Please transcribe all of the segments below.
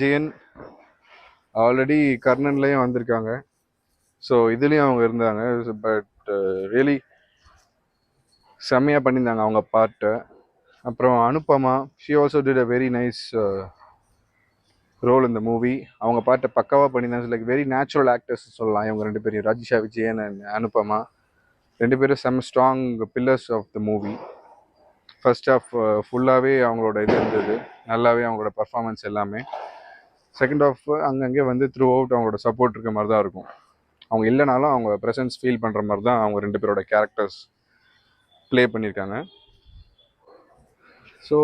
Jayan already கர்ணன்லேயும் வந்திருக்காங்க. So இதுலேயும் அவங்க இருந்தாங்க. பட் ரியலி செம்மையாக பண்ணியிருந்தாங்க அவங்க பார்ட்டை. அப்புறம் Anupama, she also did a very nice role இந்த மூவி. அவங்க பாட்டை பக்காவாக பண்ணியிருந்தாங்க. லைக் வெரி நேச்சுரல் ஆக்டர்ஸ் சொல்லலாம் இவங்க ரெண்டு பேரும், ரஜிஷா விஜயன் அண்ட் அனுப்பமா. ரெண்டு பேரும் செம்ம strong pillars of the movie. First half ஃபுல்லாகவே அவங்களோட இது இருந்தது, நல்லாவே அவங்களோட பர்ஃபார்மன்ஸ் எல்லாமே. செகண்ட் ஆஃப் அங்கங்கே வந்து த்ரூ அவுட் அவங்களோட சப்போர்ட் இருக்க மாதிரி தான் இருக்கும். அவங்க இல்லைனாலும் அவங்க ப்ரெசன்ஸ் ஃபீல் பண்ணுற மாதிரி தான் அவங்க ரெண்டு பேரோட கேரக்டர்ஸ் ப்ளே பண்ணியிருக்காங்க. ஸோ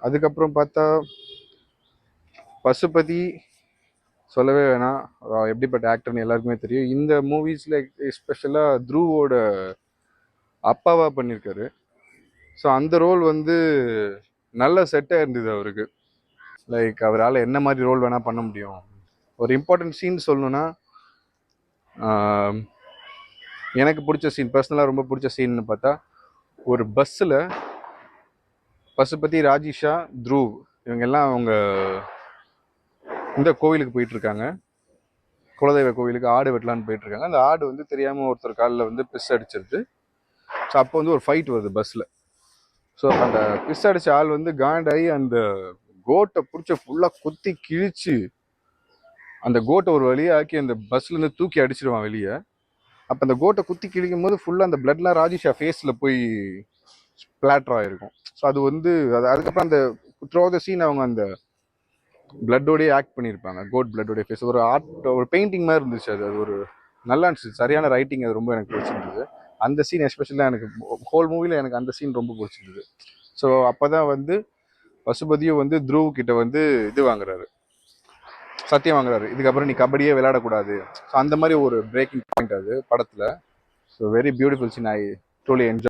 அதுக்கப்புறம் பார்த்தா பசுபதி சொல்லவே வேணாம், எப்படிப்பட்ட ஆக்டர்னு எல்லாருக்குமே தெரியும். இந்த மூவிஸில் எஸ்பெஷலாக த்ருவோட அப்பாவாக பண்ணியிருக்காரு. ஸோ அந்த ரோல் வந்து நல்ல செட்டாக இருந்தது அவருக்கு. லைக் அவரால் என்ன மாதிரி ரோல் வேணால் பண்ண முடியும். ஒரு இம்பார்ட்டன்ட் சீன் சொல்லணுன்னா, எனக்கு பிடிச்ச சீன், பர்சனலாக ரொம்ப பிடிச்ச சீன்னு பார்த்தா, ஒரு பஸ்ஸில் பசுபதி, ராஜிஷா, த்ருவ் இவங்கெல்லாம் அவங்க இந்த கோவிலுக்கு போயிட்டுருக்காங்க, குலதெய்வ கோவிலுக்கு ஆடு வெட்டலான்னு போயிட்டுருக்காங்க. அந்த ஆடு வந்து தெரியாமல் ஒருத்தர் காலில் வந்து பிஸ் அடிச்சிருது. ஸோ அப்போ வந்து ஒரு ஃபைட் வருது பஸ்ஸில். ஸோ அந்த பிஸ் அடித்த ஆள் வந்து காண்டாகி அந்த கோட்டை பிடிச்ச ஃபுல்லாக குத்தி கிழிச்சு அந்த கோட்டை ஒரு வழியாக்கி அந்த பஸ்லேருந்து தூக்கி அடிச்சிடுவான் வெளியே. அப்போ அந்த கோட்டை குத்தி கிழிக்கும் போது ஃபுல்லாக அந்த பிளட்லாம் ராஜிஷா ஃபேஸில் போய் ஸ்பிளாட்டர் ஆகிருக்கும். ஸோ அது வந்து அதுக்கப்புறம் அந்த த்ரூ த சீன் அவங்க அந்த பிளட்டோடய ஆக்ட் பண்ணியிருப்பாங்க, கோட் பிளட்டோடைய ஃபேஸ். ஒரு ஆர்ட், ஒரு பெயிண்டிங் மாதிரி இருந்துச்சு. அது ஒரு நல்லா இருந்துச்சு, சரியான ரைட்டிங். அது ரொம்ப எனக்கு பிடிச்சிருந்தது அந்த சீன். எஸ்பெஷலாக எனக்கு ஹோல் மூவியில் எனக்கு அந்த சீன் ரொம்ப பிடிச்சிருந்தது. ஸோ அப்போ தான் வந்து பசுபதியும் வந்து த்ருவ் கிட்ட வந்து இது வாங்குறாரு, சத்தியம் வாங்குறாரு, இதுக்கப்புறம் நீ கபடியே விளையாடக்கூடாது. ஸோ அந்த மாதிரி ஒரு பிரேக்கிங் பாயிண்ட் அது படத்தில். So very beautiful scene. I truly enjoy.